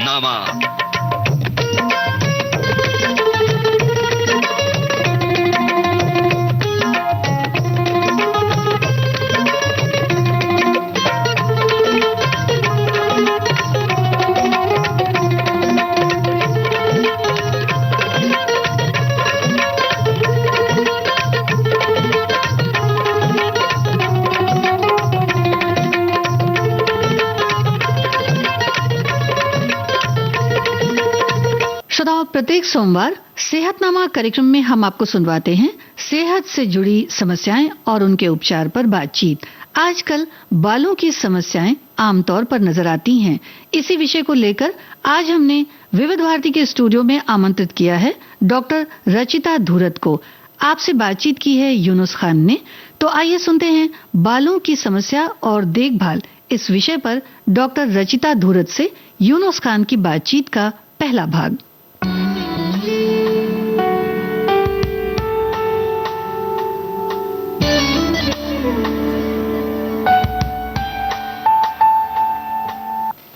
सेहतनामा। प्रत्येक सोमवार सेहतनामा कार्यक्रम में हम आपको सुनवाते हैं सेहत से जुड़ी समस्याएं और उनके उपचार पर बातचीत। आजकल बालों की समस्याएं आमतौर पर नजर आती हैं। इसी विषय को लेकर आज हमने विविध भारती के स्टूडियो में आमंत्रित किया है डॉक्टर रचिता धूरत को। आपसे बातचीत की है यूनुस खान ने। तो आइए सुनते हैं बालों की समस्या और देखभाल इस विषय पर डॉक्टर रचिता धूरत से यूनुस खान की बातचीत का पहला भाग।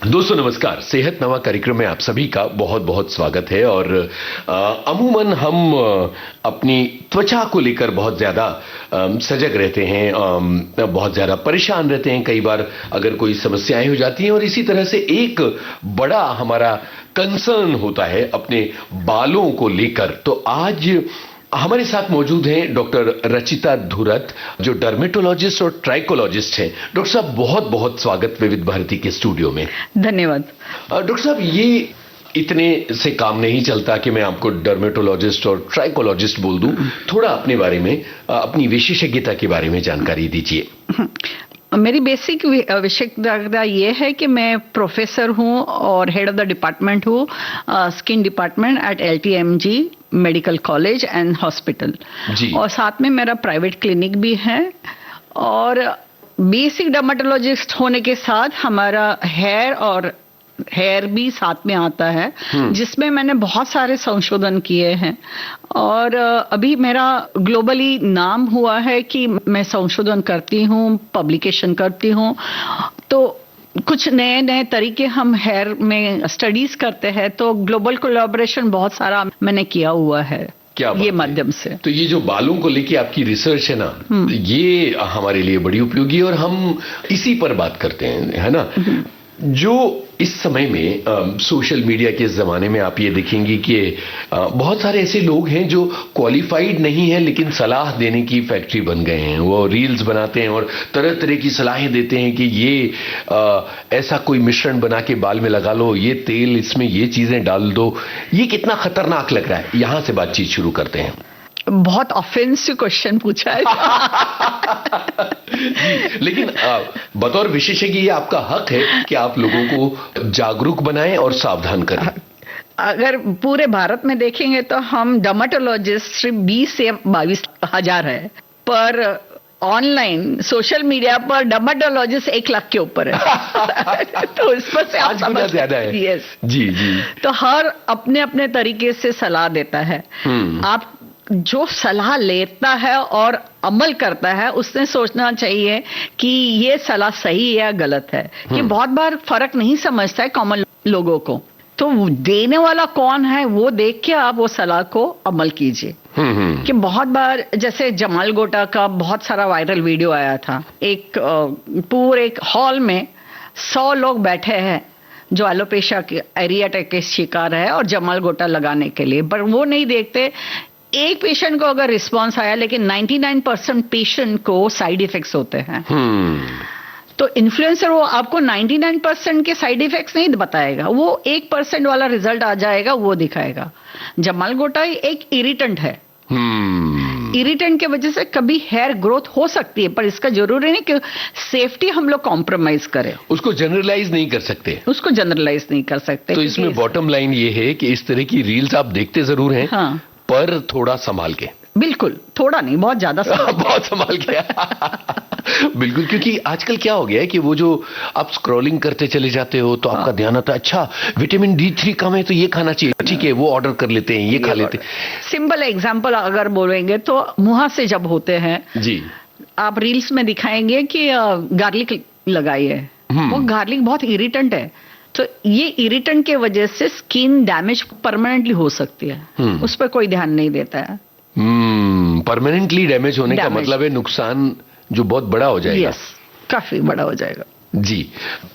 दोस्तों नमस्कार। सेहतनामा कार्यक्रम में आप सभी का बहुत बहुत स्वागत है। और अमूमन हम अपनी त्वचा को लेकर बहुत ज्यादा सजग रहते हैं, बहुत ज्यादा परेशान रहते हैं। कई बार अगर कोई समस्याएं हो जाती हैं और इसी तरह से एक बड़ा हमारा कंसर्न होता है अपने बालों को लेकर। तो आज हमारे साथ मौजूद हैं डॉक्टर रचिता धूरत, जो डर्मेटोलॉजिस्ट और ट्राइकोलॉजिस्ट हैं। डॉक्टर साहब बहुत बहुत स्वागत विविध भारती के स्टूडियो में। धन्यवाद। डॉक्टर साहब, ये इतने से काम नहीं चलता कि मैं आपको डर्मेटोलॉजिस्ट और ट्राइकोलॉजिस्ट बोल दूं। थोड़ा अपने बारे में, अपनी विशेषज्ञता के बारे में जानकारी दीजिए। मेरी बेसिक विशेषज्ञता ये है कि मैं प्रोफेसर हूँ और हेड ऑफ द डिपार्टमेंट हूँ skin department at LTMG medical college and hospital, और साथ में मेरा प्राइवेट क्लिनिक भी है। और बेसिक डर्मेटोलॉजिस्ट होने के साथ हमारा हेयर भी साथ में आता है, जिसमें मैंने बहुत सारे संशोधन किए हैं। और अभी मेरा ग्लोबली नाम हुआ है कि मैं संशोधन करती हूँ, पब्लिकेशन करती हूँ। तो कुछ नए नए तरीके हम हेयर में स्टडीज करते हैं, तो ग्लोबल कोलैबोरेशन बहुत सारा मैंने किया हुआ है ये माध्यम से। तो ये जो बालों को लेके आपकी रिसर्च है ना, ये हमारे लिए बड़ी उपयोगी है और हम इसी पर बात करते हैं, है ना। जो इस समय में सोशल मीडिया के ज़माने में आप ये देखेंगे कि बहुत सारे ऐसे लोग हैं जो क्वालिफाइड नहीं हैं लेकिन सलाह देने की फैक्ट्री बन गए हैं। वो रील्स बनाते हैं और तरह तरह की सलाहें देते हैं कि ये ऐसा कोई मिश्रण बना के बाल में लगा लो, ये तेल, इसमें ये चीज़ें डाल दो। ये कितना खतरनाक लग रहा है। यहाँ से बातचीत शुरू करते हैं। बहुत ऑफेंसिव क्वेश्चन पूछा है। लेकिन बतौर विशेषज्ञ ये आपका हक है कि आप लोगों को जागरूक बनाएं और सावधान करें। अगर पूरे भारत में देखेंगे तो हम डर्मेटोलॉजिस्ट सिर्फ 20 से 22 हजार है, पर ऑनलाइन सोशल मीडिया पर डर्मेटोलॉजिस्ट 1 लाख के ऊपर है। तो इस पर से आप समझ ज्यादा है। यस जी जी। तो हर अपने अपने तरीके से सलाह देता है। आप जो सलाह लेता है और अमल करता है, उसने सोचना चाहिए कि ये सलाह सही है या गलत है। कि बहुत बार फर्क नहीं समझता है कॉमन लोगों को, तो देने वाला कौन है वो देख के आप वो सलाह को अमल कीजिए। कि बहुत बार जैसे जमाल गोटा का बहुत सारा वायरल वीडियो आया था। एक पूरे हॉल में 100 लोग बैठे हैं जो एलोपेशिया के एरियाटिक के शिकार है और जमाल गोटा लगाने के लिए, पर वो नहीं देखते एक पेशेंट को अगर रिस्पांस आया, लेकिन 99% पेशेंट को साइड इफेक्ट्स होते हैं। तो इन्फ्लुएंसर वो आपको 99% के साइड इफेक्ट्स नहीं बताएगा, वो 1% वाला रिजल्ट आ जाएगा, वो दिखाएगा। जमाल गोटा एक इरिटेंट है। इरिटेंट के वजह से कभी हेयर ग्रोथ हो सकती है, पर इसका जरूरी नहीं कि सेफ्टी हम लोग कॉम्प्रोमाइज करें। उसको जनरलाइज नहीं कर सकते। तो इसमें बॉटम लाइन ये है कि इस तरह की रील्स आप देखते जरूर हैं, हाँ, पर थोड़ा संभाल के। बिल्कुल, थोड़ा नहीं, बहुत ज्यादा बहुत संभाल के। बिल्कुल, क्योंकि आजकल क्या हो गया है कि वो जो आप स्क्रॉलिंग करते चले जाते हो तो आपका ध्यान आता है, अच्छा विटामिन D3 कम है तो ये खाना चाहिए, ठीक है, वो ऑर्डर कर लेते हैं, ये खा लेते हैं। सिंपल एग्जांपल अगर बोलेंगे तो मुंह से जब होते हैं जी, आप रील्स में दिखाएंगे कि गार्लिक लगाइए। वो गार्लिक बहुत इरिटेंट है, तो ये इरिटेंट के वजह से स्किन डैमेज परमानेंटली हो सकती है, उस पर कोई ध्यान नहीं देता है। परमानेंटली डैमेज होने का मतलब है नुकसान जो बहुत बड़ा हो जाएगा। यस, काफी बड़ा हो जाएगा। जी,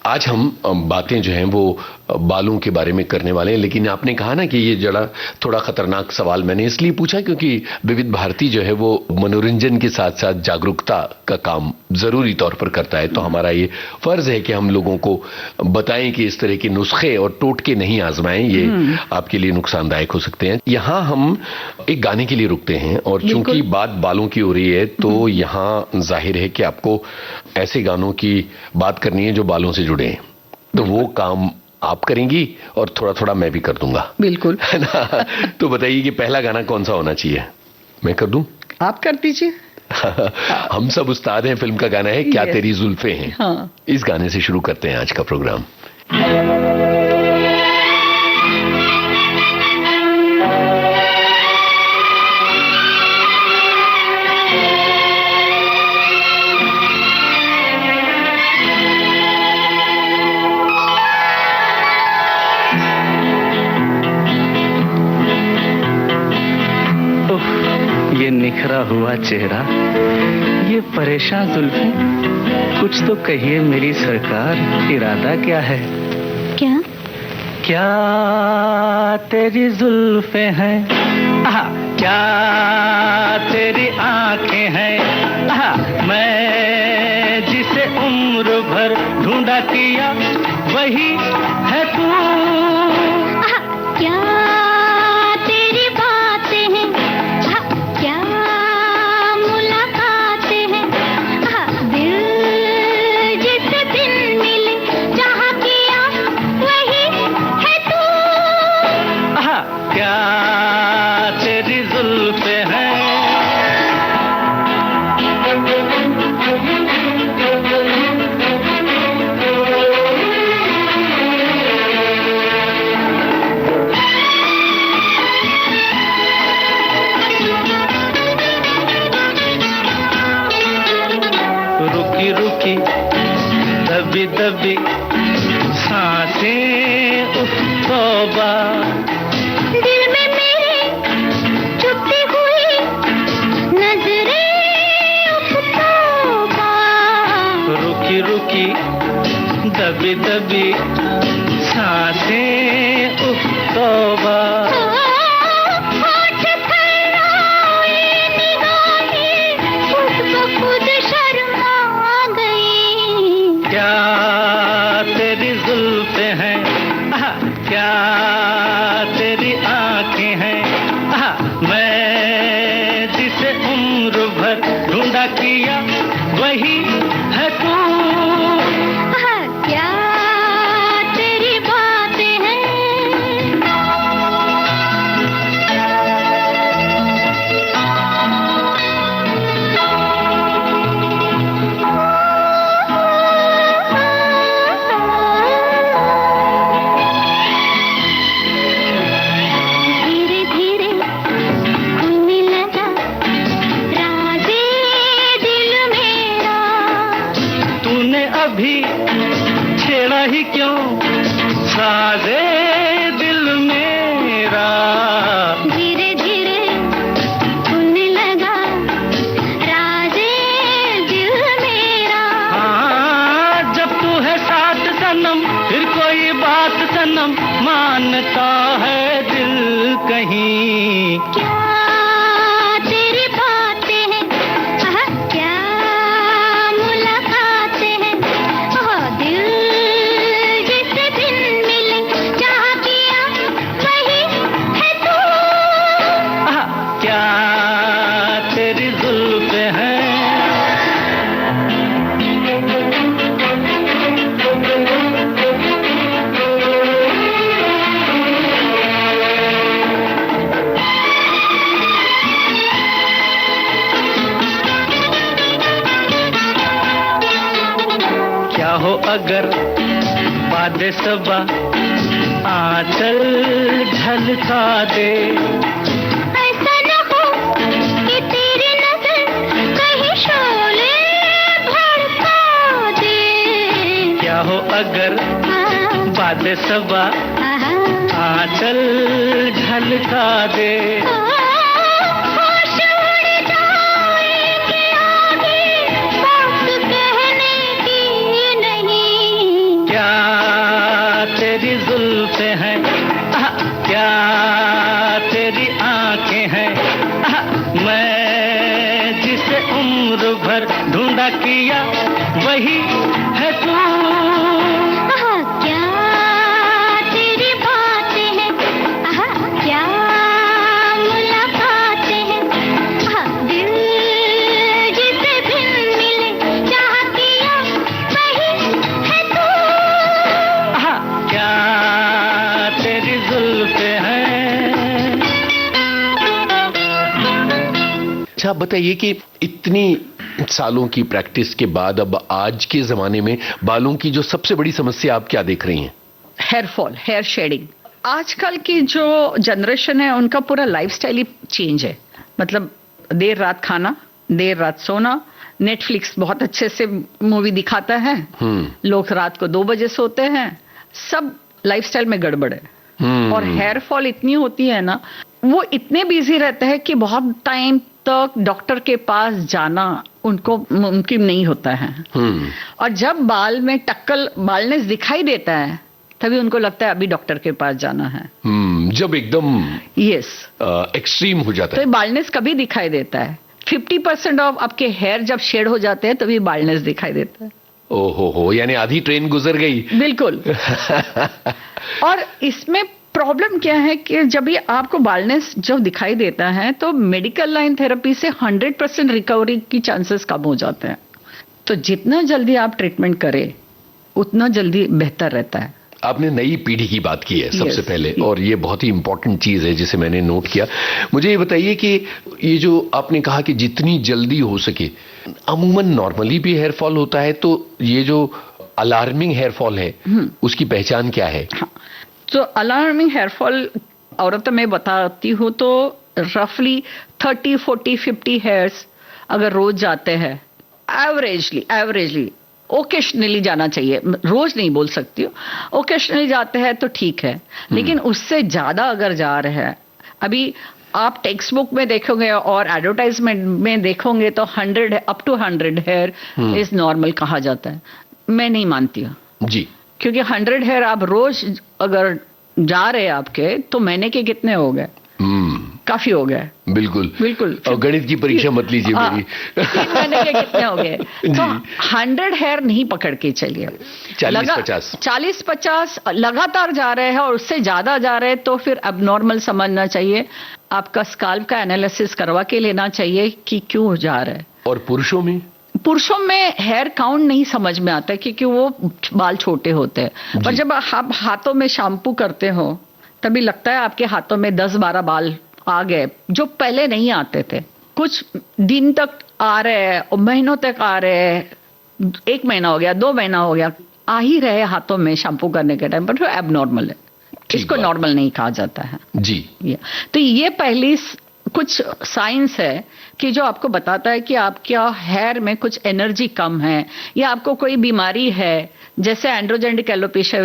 आज हम बातें जो हैं वो बालों के बारे में करने वाले हैं, लेकिन आपने कहा ना कि ये जरा थोड़ा खतरनाक सवाल मैंने इसलिए पूछा क्योंकि विविध भारती जो है वो मनोरंजन के साथ साथ जागरूकता का काम जरूरी तौर पर करता है। तो हमारा ये फर्ज है कि हम लोगों को बताएं कि इस तरह के नुस्खे और टोटके नहीं आजमाएं, ये आपके लिए नुकसानदायक हो सकते हैं। यहाँ हम एक गाने के लिए रुकते हैं और चूंकि बात बालों की हो रही है तो यहाँ जाहिर है कि आपको ऐसे गानों की बात करनी है जो बालों से जुड़े हैं, तो वो काम आप करेंगी और थोड़ा थोड़ा मैं भी कर दूंगा। बिल्कुल, है ना? तो बताइए कि पहला गाना कौन सा होना चाहिए? मैं कर दूं? आप कर दीजिए। हम सब उस्ताद हैं फिल्म का गाना है क्या तेरी जुल्फे हैं। हाँ। इस गाने से शुरू करते हैं आज का प्रोग्राम। ये निखरा हुआ चेहरा, ये परेशान जुल्फें, कुछ तो कहिए मेरी सरकार, इरादा क्या है? क्या क्या तेरी जुल्फें हैं, क्या तेरी आंखें हैं, मैं जिसे उम्र भर ढूंढा किया वही है तू। क्या तेरी बातें हैं, क्या मुलाकातें हैं, दिल जिसे दिन मिले जहाँ किया वही है तू। क्या तेरी जुल्फें हैं। रुकी रुकी दबी दबी सांसें, उफ तौबा, दिल में मेरे चुपती हुई नजरें, उफ तौबा। रुकी रुकी दबी दबी सांसें, उफ तौबा। होठ थर्राए निगाहें, उसको खुद शर्मा गई। क्या तेरी जुल्फें हैं, क्या तेरी आंखें हैं, मैं जिसे उम्र भर ढूंढा किया वही है तू। क्या तेरी बातें हैं। धीरे धीरे खुलने लगा राज़े दिल मेरा। तूने अभी छेड़ा ही क्यों साजे दिल मेरा। धीरे धीरे खुलने लगा राज़े दिल मेरा। हाँ, जब तू है साथ सनम फिर कोई बात सनम मानता है दिल कहीं। क्या तेरी बातें हैं, क्या मुलाकातें हैं, दिल जिसे दिन मिले जहाँ किया वही है तू। क्या तेरी जुल्फें हैं। क्या हो अगर बादे सबा आंचल झलका दे। ऐसा न हो कि तेरी नजर कहीं शोले भड़का दे। क्या हो अगर बाद से सबा आंचल झलका दे। होश उड़ जाएंगे आगे, बात कहने की नहीं। क्या तेरी जुल्फे हैं, क्या तेरी आंखें हैं, मैं जिसे उम्र भर ढूंढा किया वही है तू। क्या तेरी बातें हैं, क्या मुलाकातें हैं, दिल जिसे बिन मिले चाह किया वही है तू। क्या तेरी जुल्फे हैं। अच्छा, आप बताइए कि इतनी सालों की प्रैक्टिस के बाद अब आज के जमाने में बालों की जो सबसे बड़ी समस्या आप क्या देख रही हैं? Hair fall, hair shedding. आजकल की जो जनरेशन है उनका पूरा लाइफस्टाइल ही चेंज है। मतलब देर रात खाना, देर रात सोना, नेटफ्लिक्स बहुत अच्छे से मूवी दिखाता है, लोग रात को 2 बजे सोते हैं, सब लाइफस्टाइल में गड़बड़ है। और हेयर फॉल इतनी होती है ना, वो इतने बिजी रहते हैं कि बहुत टाइम तक डॉक्टर के पास जाना उनको मुमकिन नहीं होता है। और जब बाल में टक्कल, बालनेस दिखाई देता है, तभी उनको लगता है अभी डॉक्टर के पास जाना है। जब एकदम यस एक्सट्रीम हो जाता तो है। ये बालनेस कभी दिखाई देता है 50% ऑफ आपके हेयर जब शेड हो जाते हैं तभी बालनेस दिखाई देता है। ओहो, यानी आधी ट्रेन गुजर गई। बिल्कुल। और इसमें प्रॉब्लम क्या है कि जब ये आपको बालनेस जब दिखाई देता है तो मेडिकल लाइन थेरेपी से 100% रिकवरी की चांसेस कम हो जाते हैं। तो जितना जल्दी आप ट्रीटमेंट करें उतना जल्दी बेहतर रहता है। आपने नई पीढ़ी की बात की है सबसे Yes. पहले, और ये बहुत ही इंपॉर्टेंट चीज है जिसे मैंने नोट किया। मुझे ये बताइए कि ये जो आपने कहा कि जितनी जल्दी हो सके, अमूमन नॉर्मली भी हेयर फॉल होता है, तो ये जो अलार्मिंग हेयर फॉल है उसकी पहचान क्या है? हाँ, तो अलार्मिंग हेयर फॉल औरतों में बताती हूँ तो रफली 30, 40, 50 हेयर्स अगर रोज जाते हैं, एवरेजली ओकेशनली जाना चाहिए, रोज नहीं बोल सकती हूँ, ओकेशनली जाते हैं तो ठीक है। लेकिन उससे ज्यादा अगर जा रहे हैं, अभी आप टेक्स्ट बुक में देखोगे और एडवर्टाइजमेंट में देखोगे तो 100 up to 100 hair is normal कहा जाता है। मैं नहीं मानती हूँ जी, क्योंकि 100 हेयर आप रोज अगर जा रहे हैं आपके, तो महीने के कितने हो गए? काफी हो गए। बिल्कुल। और गणित की परीक्षा मत लीजिए मेरी। 3 महीने के कितने हो गए? तो 100 हेयर नहीं पकड़ के चलिए, 40-50 लगातार जा रहे हैं और उससे ज्यादा जा रहे हैं तो फिर अब नॉर्मल समझना चाहिए। आपका स्काल्प का एनालिसिस करवा के लेना चाहिए कि क्यों जा रहा है। और पुरुषों में हेयर काउंट नहीं समझ में आता क्योंकि वो बाल छोटे होते हैं। पर जब आप हाथों में शैम्पू करते हो तभी लगता है आपके हाथों में 10-12 बाल आ गए जो पहले नहीं आते थे। कुछ दिन तक आ रहे हैं और महीनों तक आ रहे हैं, 1 महीना हो गया, 2 महीना हो गया, आ ही रहे हाथों में शैम्पू करने के टाइम पर, तो एबनॉर्मल है, इसको नॉर्मल नहीं कहा जाता है जी। तो ये पहली कुछ साइंस है कि जो आपको बताता है कि आपके हेयर में कुछ एनर्जी कम है या आपको कोई बीमारी है, जैसे एंड्रोजेनिक एलोपेशिया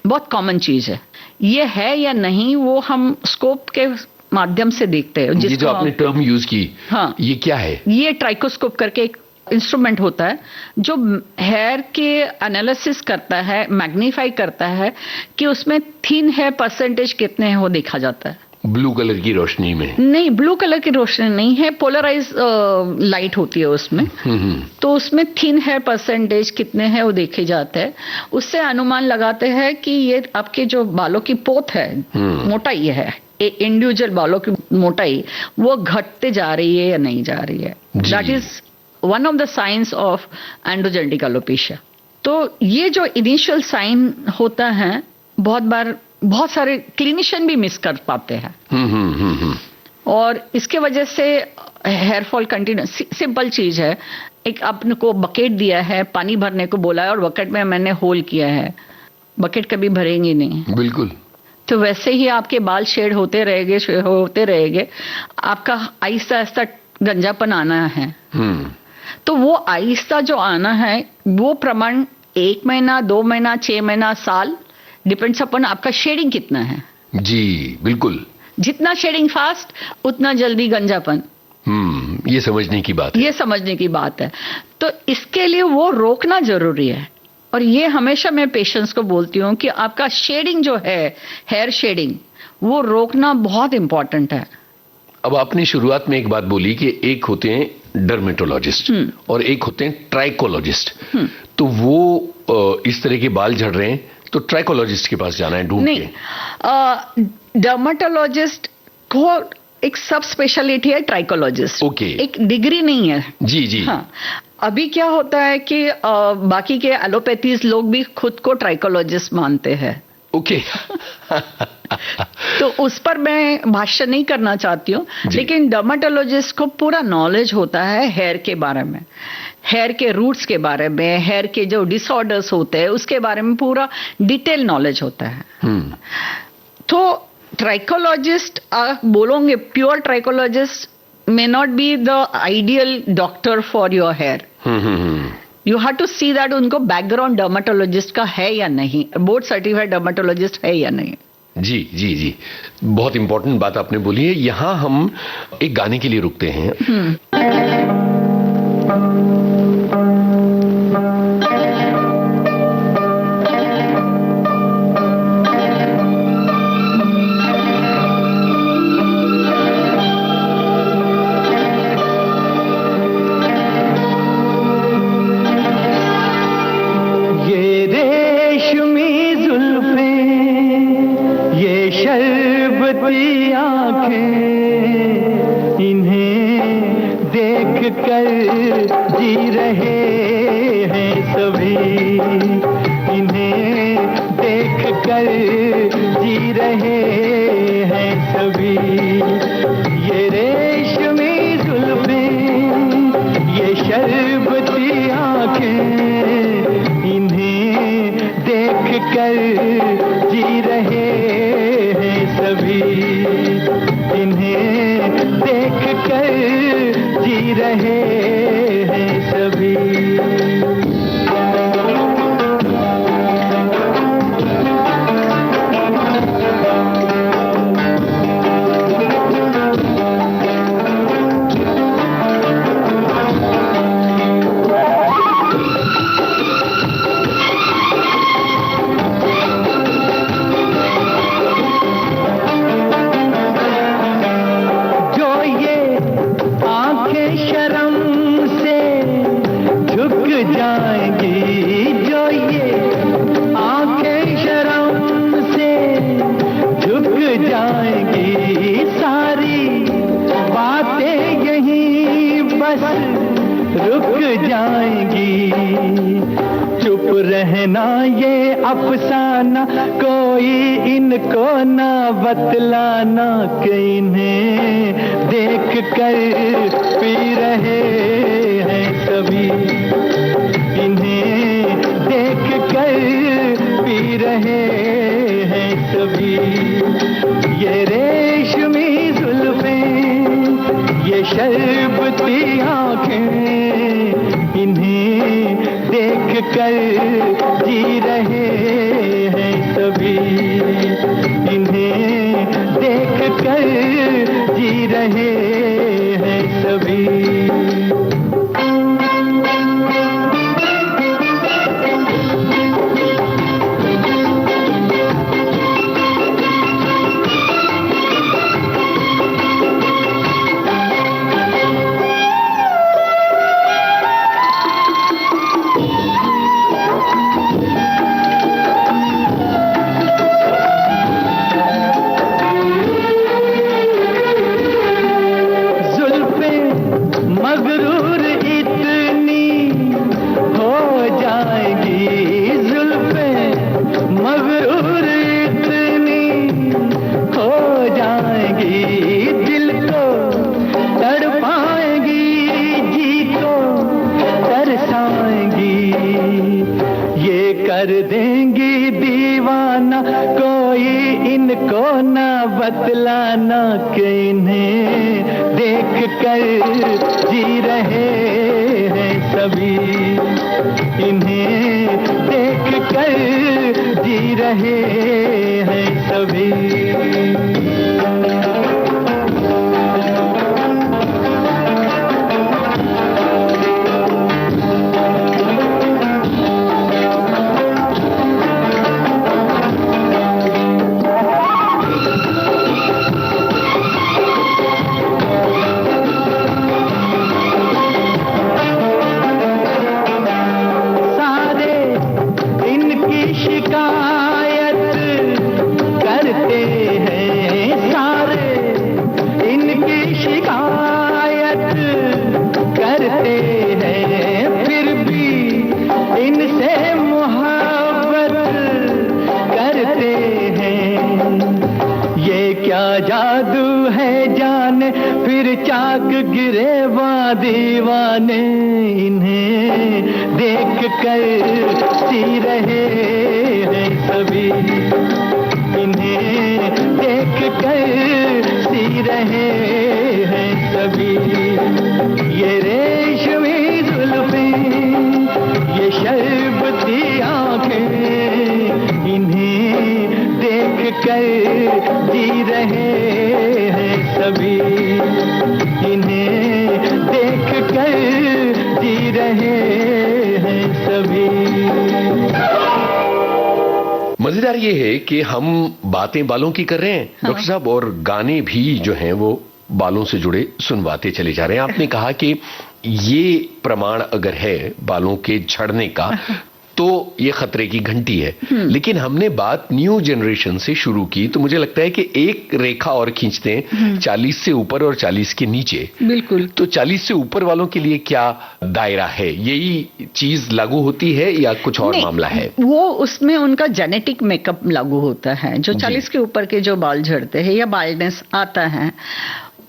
बहुत कॉमन चीज है। ये है या नहीं वो हम स्कोप के माध्यम से देखते हैं। ये जो आपने टर्म यूज की, हाँ, ये क्या है? ये ट्राइकोस्कोप करके एक इंस्ट्रूमेंट होता है जो हेयर के एनालिसिस करता है, मैग्नीफाई करता है कि उसमें थिन हेयर परसेंटेज कितने हैं वो देखा जाता है। ब्लू कलर की रोशनी में? नहीं, ब्लू कलर की रोशनी नहीं है, पोलराइज लाइट होती है उसमें। तो उसमें थिन हेयर परसेंटेज कितने हैं वो देखे जाते हैं। उससे अनुमान लगाते हैं कि ये आपके जो बालों की पोत है, मोटाई है, इंडिविजुअल बालों की मोटाई वो घटते जा रही है या नहीं जा रही है। That is one of the science of androgenic alopecia. तो ये जो इनिशियल साइन होता है, बहुत बार बहुत सारे क्लिनिशियन भी मिस कर पाते हैं। और इसके वजह से हेयर फॉल कंटिन्यू। सिंपल चीज है, एक आपने को बकेट दिया है, पानी भरने को बोला है और बकेट में मैंने होल किया है, बकेट कभी भरेंगे नहीं। बिल्कुल। तो वैसे ही आपके बाल शेड होते रहेंगे, आपका आहिस्ता आहिस्ता गंजापन आना है। तो वो आहिस्ता जो आना है वो प्रमाण 1 महीना, 2 महीना, 6 महीना, साल डिपेंड्स अपॉन आपका शेडिंग कितना है। जी बिल्कुल। जितना शेडिंग फास्ट उतना जल्दी गंजापन। ये समझने की बात है। ये समझने की बात है। तो इसके लिए वो रोकना जरूरी है। और ये हमेशा मैं पेशेंट्स को बोलती हूँ कि आपका शेडिंग जो है, हेयर शेडिंग, वो रोकना बहुत इंपॉर्टेंट है। अब आपने शुरुआत में एक बात बोली कि एक होते हैं डर्मेटोलॉजिस्ट और एक होते हैं ट्राइकोलॉजिस्ट। तो वो इस तरह के बाल झड़ रहे हैं तो ट्राइकोलॉजिस्ट के पास जाना है ढूंढ के? नहीं, डर्मेटोलॉजिस्ट को एक सब स्पेशलिटी है ट्राइकोलॉजिस्ट। ओके। एक डिग्री नहीं है। जी जी। हाँ, अभी क्या होता है कि बाकी के एलोपैथीज लोग भी खुद को ट्राइकोलॉजिस्ट मानते हैं। ओके। तो उस पर मैं भाष्य नहीं करना चाहती हूँ, लेकिन डर्मेटोलॉजिस्ट को पूरा नॉलेज होता है हेयर के बारे में, हेयर के रूट्स के बारे में, हेयर के जो डिसऑर्डर्स होते हैं उसके बारे में पूरा डिटेल नॉलेज होता है। तो ट्राइकोलॉजिस्ट आप बोलोगे, pure trichologist may not be the ideal doctor for your hair. You have to see that उनको बैकग्राउंड डर्मेटोलॉजिस्ट का है या नहीं, बोर्ड सर्टिफाइड डर्मेटोलॉजिस्ट है या नहीं। जी जी जी, बहुत इंपॉर्टेंट बात आपने बोली है। यहाँ हम एक गाने के लिए रुकते हैं। जी रहे हैं सभी। जादू है जाने फिर चाक गिरे दीवाने, इन्हें देख कर सी रहे हैं सभी, इन्हें देख कर सी रहे हैं सभी। ये रेशमी जुल्फें, ये शर्बती आंखें, इन्हें देख कर जी रहे हैं सभी, इन्हें देख कर जी रहे हैं सभी। मजेदार ये है कि हम बातें बालों की कर रहे हैं डॉक्टर साहब, और गाने भी जो हैं वो बालों से जुड़े सुनवाते चले जा रहे हैं। आपने कहा कि ये प्रमाण अगर है बालों के झड़ने का तो ये खतरे की घंटी है, लेकिन हमने बात न्यू जनरेशन से शुरू की, तो मुझे लगता है कि एक रेखा और खींचते हैं 40 से ऊपर और 40 के नीचे। बिल्कुल। तो 40 से ऊपर वालों के लिए क्या दायरा है, यही चीज लागू होती है या कुछ और मामला है? वो उसमें उनका जेनेटिक मेकअप लागू होता है। जो 40 के ऊपर के जो बाल झड़ते हैं या बाल्डनेस आता है,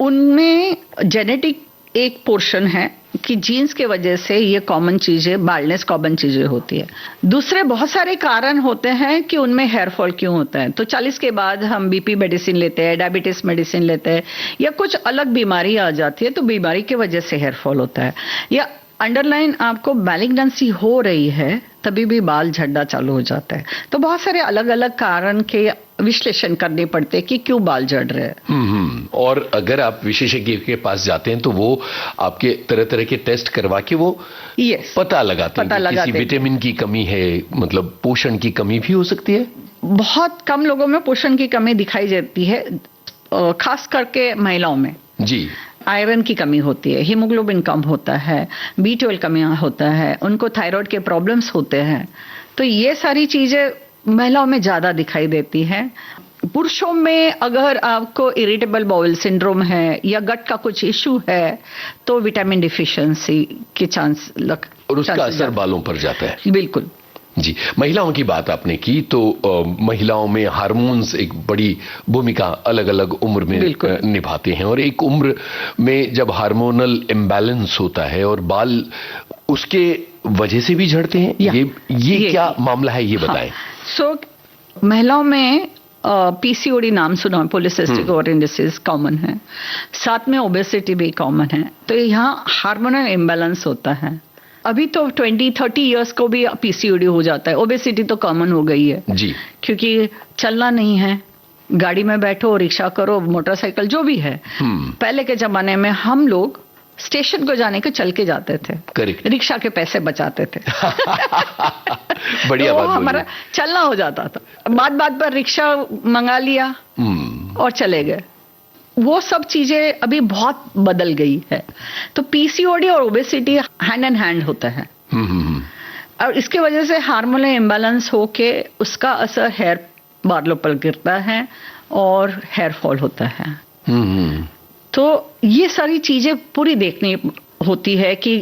उनमें जेनेटिक एक पोर्शन है कि जीन्स के वजह से ये कॉमन चीजें, बाल्डनेस कॉमन चीजें होती है। दूसरे बहुत सारे कारण होते हैं कि उनमें हेयर फॉल क्यों होता है। तो 40 के बाद हम बीपी मेडिसिन लेते हैं, डायबिटीज मेडिसिन लेते हैं, या कुछ अलग बीमारी आ जाती है तो बीमारी की वजह से हेयर फॉल होता है, या अंडरलाइन आपको मैलिग्नेंसी हो रही है तभी भी बाल झड़ना चालू हो जाता है। तो बहुत सारे अलग अलग कारण के विश्लेषण करने पड़ते हैं कि क्यों बाल झड़ रहे हैं। और अगर आप विशेषज्ञ के पास जाते हैं तो वो आपके तरह तरह के टेस्ट करवा के वो पता लगाते हैं कि किसी विटामिन की कमी है, मतलब पोषण की कमी भी हो सकती है। बहुत कम लोगों में पोषण की कमी दिखाई देती है, खास करके महिलाओं में। जी। आयरन की कमी होती है, हीमोग्लोबिन कम होता है, B12 कमी होता है, उनको थायराइड के प्रॉब्लम्स होते हैं। तो ये सारी चीजें महिलाओं में ज्यादा दिखाई देती हैं। पुरुषों में अगर आपको इरिटेबल बाउल सिंड्रोम है या गट का कुछ इश्यू है तो विटामिन डिफिशिएंसी के चांस और उसका असर बालों पर जाता है। बिल्कुल जी। महिलाओं की बात आपने की तो महिलाओं में हार्मोन्स एक बड़ी भूमिका अलग अलग उम्र में निभाते हैं, और एक उम्र में जब हार्मोनल इम्बैलेंस होता है और बाल उसके वजह से भी झड़ते हैं, ये क्या मामला है, ये बताएं। महिलाओं में पीसीओडी नाम सुना, पॉलीसिस्टिक ओवरियन डिसीज कॉमन है, साथ में ओबेसिटी भी कॉमन है। तो यहाँ हार्मोनल इम्बैलेंस होता है। अभी तो 20-30 इयर्स को भी पीसीओडी हो जाता है। ओबेसिटी तो कॉमन हो गई है जी, क्योंकि चलना नहीं है, गाड़ी में बैठो, रिक्शा करो, मोटरसाइकिल जो भी है। पहले के जमाने में हम लोग स्टेशन को जाने के चल के जाते थे, करेक्ट, रिक्शा के पैसे बचाते थे। बढ़िया तो बात हमारा चलना हो जाता था, बात पर रिक्शा मंगा लिया और चले गए। वो सब चीजें अभी बहुत बदल गई है। तो पीसीओडी और ओबेसिटी हैंड इन हैंड होता है, और इसके वजह से हार्मोनल इम्बैलेंस होके उसका असर हेयर बालों पर गिरता है और हेयर फॉल होता है। तो ये सारी चीजें पूरी देखनी होती है कि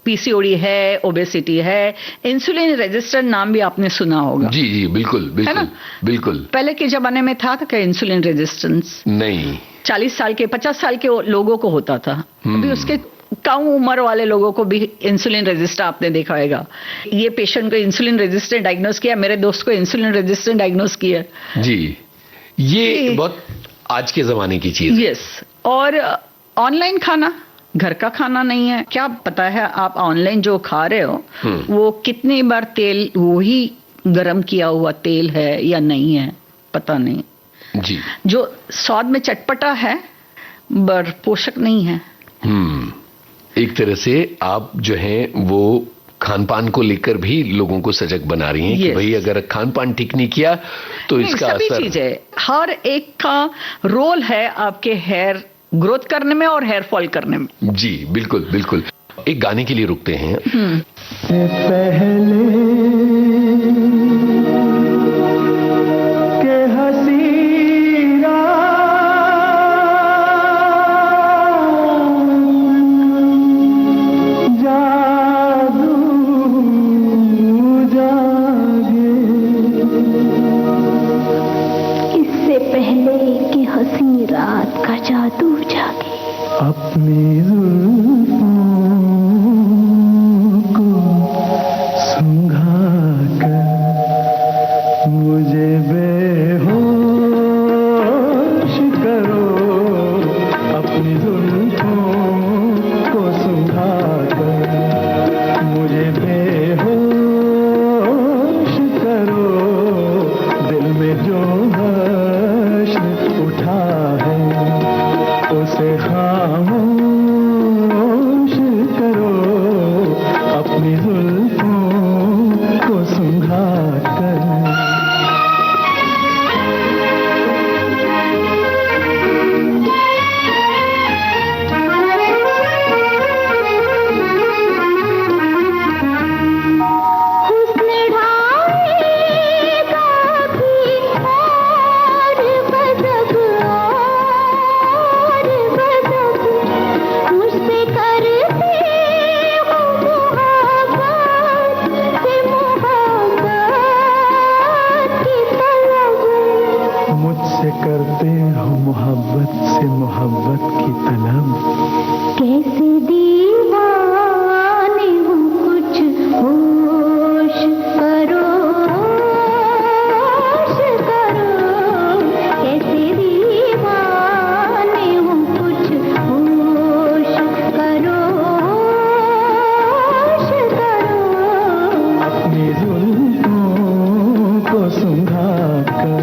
पीसीओडी है, ओबेसिटी है, इंसुलिन रेजिस्टेंट नाम भी आपने सुना होगा। जी जी, बिल्कुल बिल्कुल बिल्कुल। पहले के जमाने में था क्या इंसुलिन रेजिस्टेंस? नहीं। 40 साल के 50 साल के लोगों को होता था। अभी उसके कम उम्र वाले लोगों को भी इंसुलिन रेजिस्टेंट आपने देखा होगा। ये पेशेंट को इंसुलिन रेजिस्टेंट डायग्नोस किया, मेरे दोस्त को इंसुलिन रेजिस्टेंट डायग्नोस किया। जी, ये बहुत आज के जमाने की चीज है। यस। और ऑनलाइन खाना घर का खाना नहीं है। क्या पता है आप ऑनलाइन जो खा रहे हो वो कितनी बार तेल वही गरम किया हुआ तेल है या नहीं है, पता नहीं। जी। जो स्वाद में चटपटा है पर पोषक नहीं है। एक तरह से आप जो हैं वो खान पान को लेकर भी लोगों को सजग बना रही हैं कि भाई अगर खान पान ठीक नहीं किया तो इसका सभी असर। चीजें, हर एक का रोल है आपके हेयर ग्रोथ करने में और हेयर फॉल करने में। जी बिल्कुल बिल्कुल। एक गाने के लिए रुकते हैं। से पहले के हसी रात जादू जागे, इससे पहले कि हंसी रात का जादू जागे, अपनी जुल्फों को सुंघा कर मुझे बेहोश करो, अपनी जुल्फों को सुंघा कर मुझे बेहोश करो, दिल में जो हर्ष उठा है उसे खामोश करो, अपनी जुल्फों को सुंघा कर। हुस्न ढाएगा भी और गज़ब, और गज़ब, मुझसे करते हो मोहब्बत से मोहब्बत की तलब, मुझसे करते हो मोहब्बत से मोहब्बत की तलब, कैसे दीवाने हो कुछ होश करो, होश करो, कैसे दीवाने हो कुछ होश करो, होश करो, अपनी जुल्फों को सुंघा कर।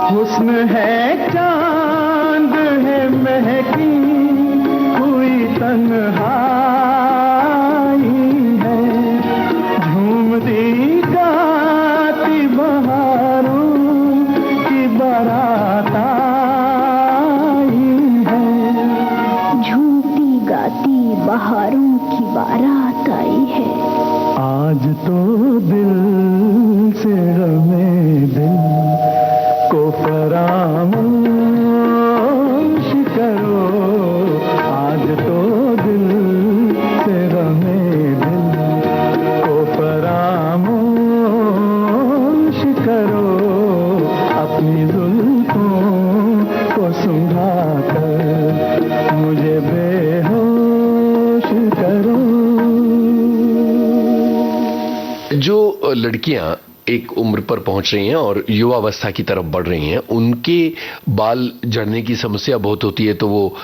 हुस्न है चांद है महकी हुई तन्हाई है, झूमती गाती बहारों की बारात आई है, झूमती गाती बहारों की बारात आई है, आज तो दिल से गमे दिल को फरामोश करो, आज तो दिल से गमे दिल को फरामोश करो, अपनी जुल्फों को सुंघा कर मुझे बेहोश करो। जो लड़कियां एक उम्र पर पहुंच रही हैं और युवावस्था की तरफ बढ़ रही हैं, उनके बाल झड़ने की समस्या बहुत होती है, तो वो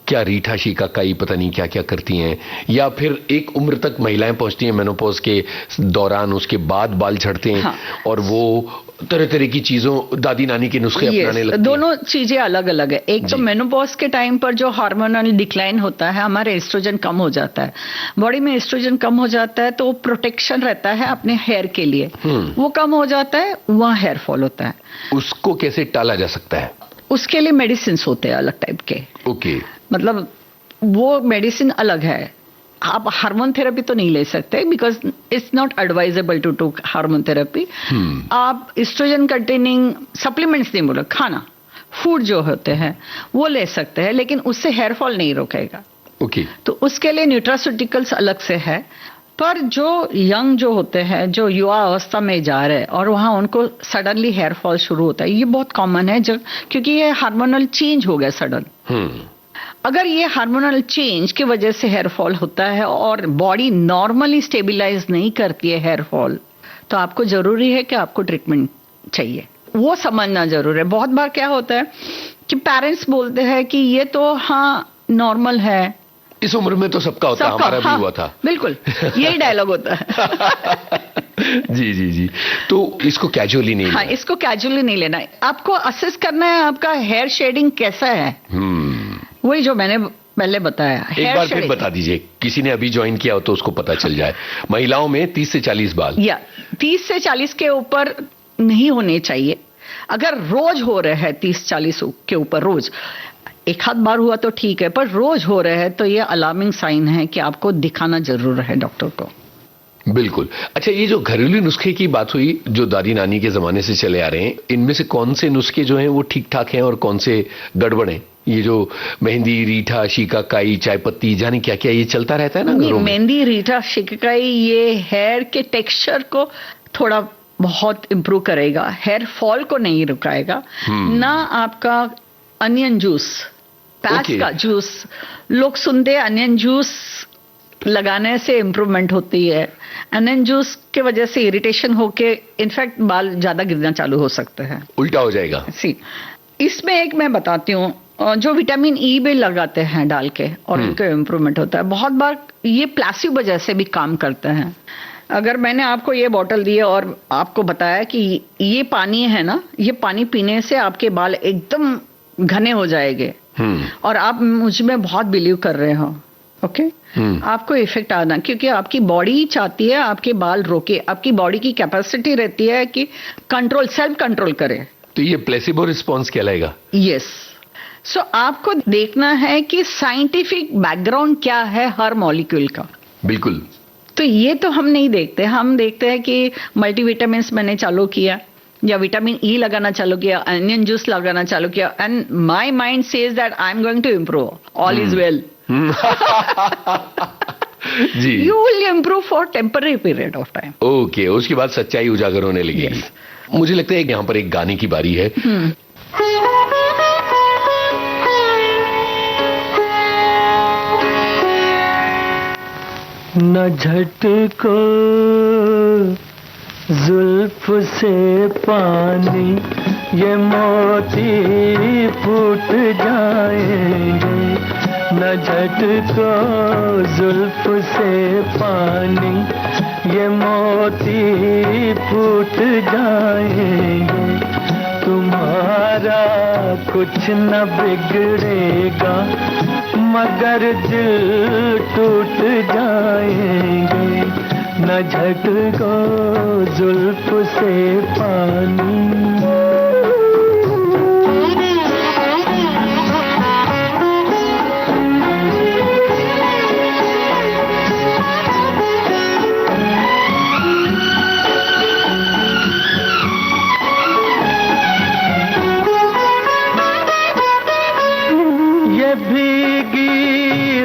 क्या रीठा शिकाकाई पता नहीं क्या क्या करती हैं, या फिर एक उम्र तक महिलाएं पहुंचती हैं मेनोपॉज के दौरान, उसके बाद बाल झड़ते हैं। हाँ। और वो तरह तरह की चीजों, दादी नानी के नुस्खे अपनाने लगती हैं। दोनों चीजें अलग अलग है। एक तो मेनोपॉज के टाइम पर जो हार्मोनल डिक्लाइन होता है, हमारे एस्ट्रोजन कम हो जाता है, बॉडी में एस्ट्रोजन कम हो जाता है, तो वो प्रोटेक्शन रहता है अपने हेयर के लिए, वो कम हो जाता है, वहाँ हेयर फॉल होता है। उसको कैसे टाला जा सकता है? उसके लिए मेडिसिन होते हैं अलग टाइप के। ओके। मतलब वो मेडिसिन अलग है, आप हार्मोन थेरेपी तो नहीं ले सकते, because it's not advisable to to hormone therapy. आप एस्ट्रोजन कंटेनिंग सप्लीमेंट्स नहीं बोलो, खाना फूड जो होते हैं वो ले सकते हैं, लेकिन उससे हेयर फॉल नहीं रोकेगा। ओके। तो उसके लिए न्यूट्रास्यूटिकल्स अलग से है। पर जो यंग जो होते हैं, जो युवा अवस्था में जा रहे हैं और वहाँ उनको सडनली हेयर फॉल शुरू होता है, ये बहुत कॉमन है, क्योंकि ये हार्मोनल चेंज हो गया सडन। अगर ये हार्मोनल चेंज की वजह से हेयर फॉल होता है और बॉडी नॉर्मली स्टेबलाइज नहीं करती है हेयर फॉल, तो आपको जरूरी है कि आपको ट्रीटमेंट चाहिए। वो समझना जरूर है। बहुत बार क्या होता है कि पेरेंट्स बोलते हैं कि ये तो हाँ नॉर्मल है, इस उम्र में तो सबका होता है, हमारा भी हुआ था। बिल्कुल यही डायलॉग होता है। जी जी जी। तो इसको कैजुअली नहीं हाँ, इसको कैजुअली नहीं लेना है। आपको असेस करना है आपका हेयर शेडिंग कैसा है। वही जो मैंने पहले बताया। एक बार फिर बता दीजिए, किसी ने अभी ज्वाइन किया हो तो उसको पता चल जाए। महिलाओं में 30 से 40 बाल, या 30 से 40 के ऊपर नहीं होने चाहिए। अगर रोज हो रहे हैं 30-40 के ऊपर, रोज एक आध बार हुआ तो ठीक है, पर रोज हो रहे हैं तो ये अलार्मिंग साइन है कि आपको दिखाना जरूर है डॉक्टर को। बिल्कुल। अच्छा, ये जो घरेलू नुस्खे की बात हुई जो दादी नानी के जमाने से चले आ रहे हैं, इनमें से कौन से नुस्खे जो हैं वो ठीक ठाक हैं और कौन से गड़बड़ हैं? ये जो मेहंदी, रीठा, शिकाकाई, चाय पत्ती, जाने क्या क्या, ये चलता रहता है ना घरों में। मेहंदी, रीठा, शिकाकाई ये हेयर के टेक्सचर को थोड़ा बहुत इंप्रूव करेगा, हेयर फॉल को नहीं रुकाएगा ना। आपका अनियन जूस, पैच का जूस, लोग सुनते हैं अनियन जूस लगाने से इंप्रूवमेंट होती है। अनियन जूस के वजह से इरिटेशन होके इनफैक्ट बाल ज्यादा गिरना चालू हो सकते हैं, उल्टा हो जाएगा। इसमें एक मैं बताती हूँ, जो विटामिन ई भी लगाते हैं डाल के और उनका इंप्रूवमेंट होता है। बहुत बार ये प्लासिबो जैसे भी काम करते हैं। अगर मैंने आपको ये बोतल दी और आपको बताया कि ये पानी है ना, ये पानी पीने से आपके बाल एकदम घने हो जाएंगे और आप मुझ में बहुत बिलीव कर रहे हो, ओके, आपको इफेक्ट आना, क्योंकि आपकी बॉडी चाहती है आपके बाल रोके। आपकी बॉडी की कैपेसिटी रहती है कि कंट्रोल, सेल्फ कंट्रोल करे। तो ये प्लेसिबो रिस्पॉन्स कहलाएगा। यस। सो आपको देखना है कि साइंटिफिक बैकग्राउंड क्या है हर मॉलिक्यूल का। बिल्कुल। तो ये तो हम नहीं देखते। हम देखते हैं कि मल्टीविटामिन मैंने चालू किया या विटामिन ई लगाना चालू किया, अनियन जूस लगाना चालू किया, and my mind says that I am going to improve, all is well. जी। You will improve for temporary period of time. Okay, उसके बाद सच्चाई उजागर होने लगेगी। मुझे लगता है यहाँ पर एक गाने की बारी है। न झटको जुल्फ से पानी, ये मोती फूट जाएंगे। न झटको जुल्फ से पानी, ये मोती फूट जाएंगे। तुम्हारा कुछ न बिगड़ेगा मगर दिल टूट जाएंगे। न झटको जुल्फ से पानी।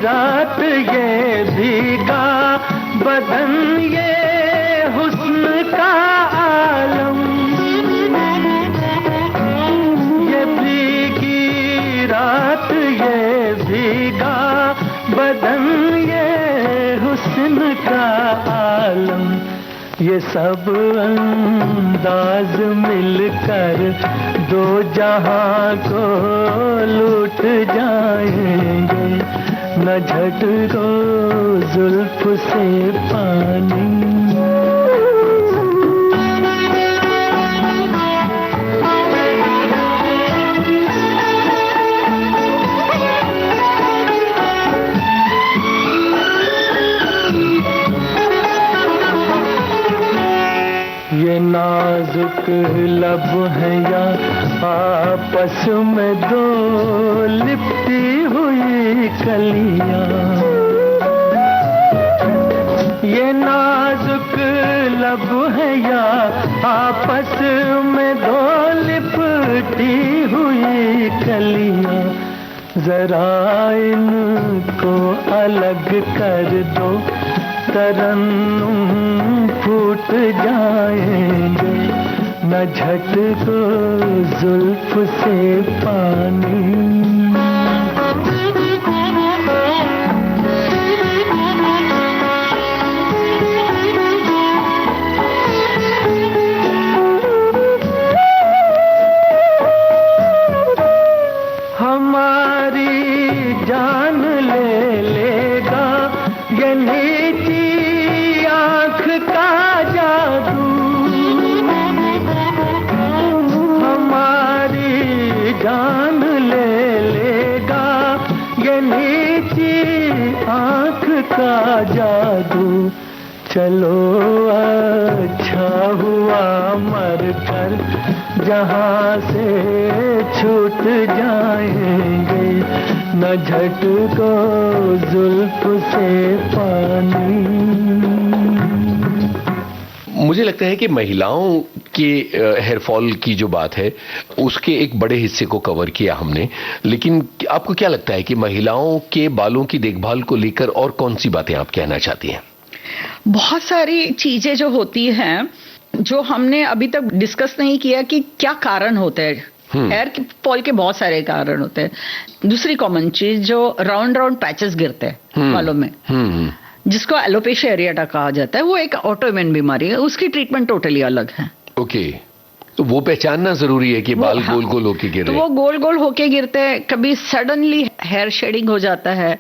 रात ये भीगा बदन, ये हुस्न का आलम, ये भीगी रात ये भीगा बदन, ये हुस्न का आलम, ये सब अंदाज मिलकर दो जहां को लूट जाएंगे। न झटको जुल्फ से पानी। ये नाजुक लब है या आपस में दो लिपटी हुई कलियां, ये नाजुक लब है या आपस में दो लिपटी हुई कलियां, जरा इनको अलग कर दो तरन्नुम फूट जाएंगे। न झटको जुल्फ से पानी। चलो अच्छा हुआ मर कर जहाँ से छूट जाएंगे, न झटको जुल्फ से पानी। मुझे लगता है कि महिलाओं के हेयर फॉल की जो बात है उसके एक बड़े हिस्से को कवर किया हमने, लेकिन आपको क्या लगता है कि महिलाओं के बालों की देखभाल को लेकर और कौन सी बातें आप कहना चाहती हैं? बहुत सारी चीजें जो होती हैं जो हमने अभी तक डिस्कस नहीं किया कि क्या कारण होते हैं। हेयर फॉल के बहुत सारे कारण होते हैं। दूसरी कॉमन चीज जो राउंड राउंड पैचेस गिरते हैं बालों में, जिसको एलोपेशिया एरियाटा कहा जाता है, वो एक ऑटोइम्यून बीमारी है, उसकी ट्रीटमेंट टोटली अलग है। ओके, तो वो पहचानना जरूरी है कि बाल गोल गोल होके गिर रहे हैं। तो वो गोल गोल होके गिरते हैं, कभी सडनली हेयर शेडिंग हो जाता है,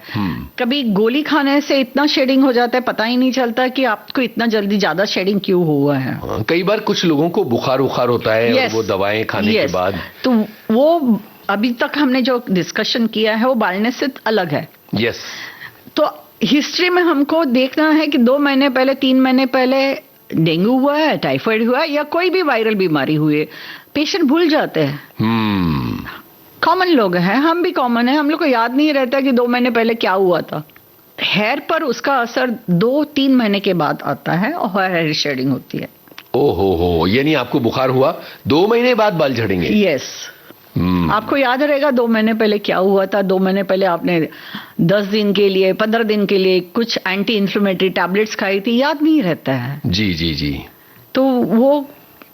कभी गोली खाने से इतना शेडिंग हो जाता है पता ही नहीं चलता कि आपको इतना जल्दी ज्यादा शेडिंग क्यों हुआ है। कई बार कुछ लोगों को बुखार होता है और वो दवाएं खाने के बाद, तो वो अभी तक हमने जो डिस्कशन किया है वो बालनेस से अलग है। यस, तो हिस्ट्री में हमको देखना है कि 2 महीने पहले 3 महीने पहले डेंगू हुआ है, टाइफाइड हुआ है या कोई भी वायरल बीमारी हुई है, पेशेंट भूल जाते हैं। कॉमन लोग हैं, हम भी कॉमन है, हम लोग को याद नहीं रहता कि 2 महीने पहले क्या हुआ था। हेयर पर उसका असर 2-3 महीने के बाद आता है और हेयर शेडिंग होती है। ओहो, यानी आपको बुखार हुआ 2 महीने बाद बाल झड़ेंगे? यस। आपको याद रहेगा 2 महीने पहले क्या हुआ था, 2 महीने पहले आपने 10 दिन के लिए 15 दिन के लिए कुछ एंटी इन्फ्लेमेटरी टैबलेट्स खाई थी, याद नहीं रहता है। जी जी जी। तो वो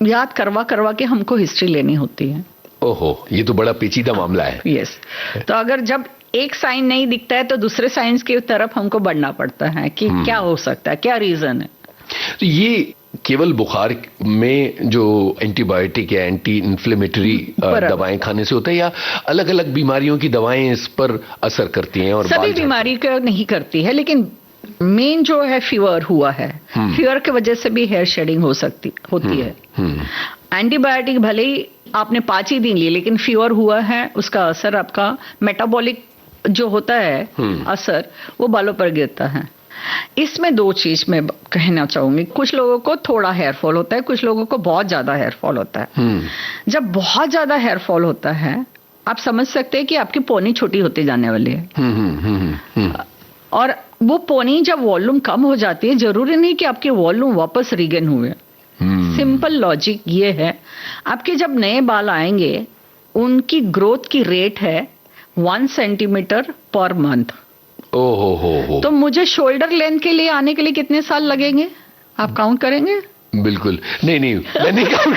याद करवा के हमको हिस्ट्री लेनी होती है। ओहो, ये तो बड़ा पेचीदा मामला है। यस। तो अगर जब एक साइन नहीं दिखता है तो दूसरे साइंस की तरफ हमको बढ़ना पड़ता है कि क्या हो सकता है, क्या रीजन है। तो ये केवल बुखार में जो एंटीबायोटिक या एंटी इन्फ्लेमेटरी दवाएं खाने से होता है या अलग अलग बीमारियों की दवाएं इस पर असर करती हैं? और सभी बीमारी का नहीं करती है, लेकिन मेन जो है फीवर हुआ है, फीवर की वजह से भी हेयर शेडिंग होती है। एंटीबायोटिक भले ही आपने 5 ही दिन लिए, लेकिन फीवर हुआ है, उसका असर आपका मेटाबॉलिक जो होता है असर वो बालों पर गिरता है। इसमें 2 चीज मैं कहना चाहूंगी। कुछ लोगों को थोड़ा हेयर फॉल होता है, कुछ लोगों को बहुत ज्यादा हेयर फॉल होता है। जब बहुत ज्यादा हेयर फॉल होता है आप समझ सकते हैं कि आपकी पोनी छोटी होती जाने वाली है। और वो पोनी जब वॉल्यूम कम हो जाती है, जरूरी नहीं कि आपके वॉल्यूम वापस रीगेन हुए। सिंपल लॉजिक ये है, आपके जब नए बाल आएंगे उनकी ग्रोथ की रेट है 1 सेंटीमीटर पर मंथ। ओहो, तो मुझे शोल्डर लेंथ के लिए आने के लिए कितने साल लगेंगे, आप काउंट करेंगे? बिल्कुल नहीं, मैं नहीं काउंट।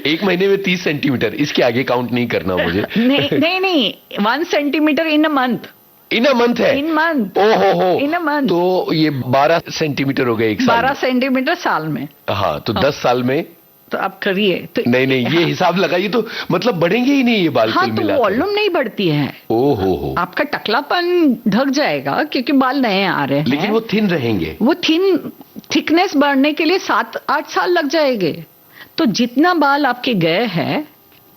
1 महीने में 30 सेंटीमीटर, इसके आगे काउंट नहीं करना मुझे। नहीं 1 centimetre in a month. In a month है? In month. ओहो, इन अ मंथ। तो ये 12 सेंटीमीटर हो गए एक साल 12 सेंटीमीटर साल में। हाँ, तो 10 साल में तो आप करिए। तो नहीं, ये हिसाब लगाइए तो मतलब बढ़ेंगे ही नहीं ये बाल। हाँ, तो वॉल्यूम नहीं बढ़ती है। ओहो, आपका टकलापन ढक जाएगा क्योंकि बाल नए आ रहे हैं, लेकिन वो थिन रहेंगे। वो थिकनेस बढ़ने के लिए 7-8 साल लग जाएंगे। तो जितना बाल आपके गए हैं,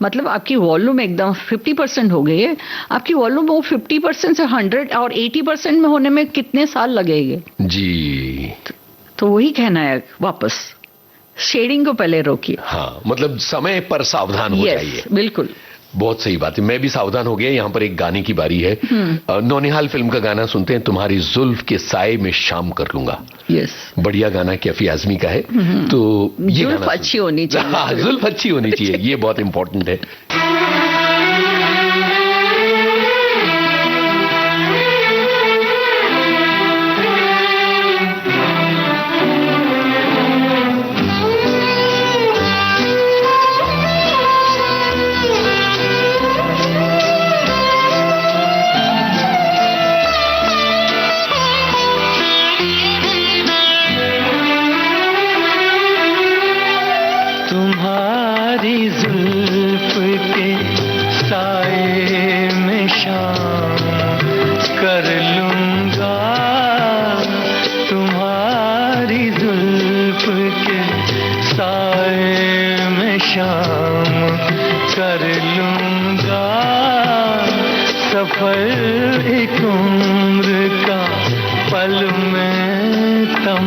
मतलब आपकी वॉल्यूम एकदम 50% हो गई है, आपकी वॉल्यूम वो 50% से 100 और 80% में होने में कितने साल लगेंगे? जी, तो वही कहना है, वापस शेडिंग को पहले रोकिए। हाँ, मतलब समय पर सावधान हो जाइए। बिल्कुल, बहुत सही बात है। मैं भी सावधान हो गया। यहाँ पर एक गाने की बारी है। नौनिहाल फिल्म का गाना सुनते हैं, तुम्हारी जुल्फ के साए में शाम कर लूंगा। यस, बढ़िया गाना, कैफी आजमी का है। तो ये जुल्फ अच्छी होनी चाहिए। हाँ, जुल्फ अच्छी होनी चाहिए, ये बहुत इंपॉर्टेंट है। तुम्हारी जुल्फ के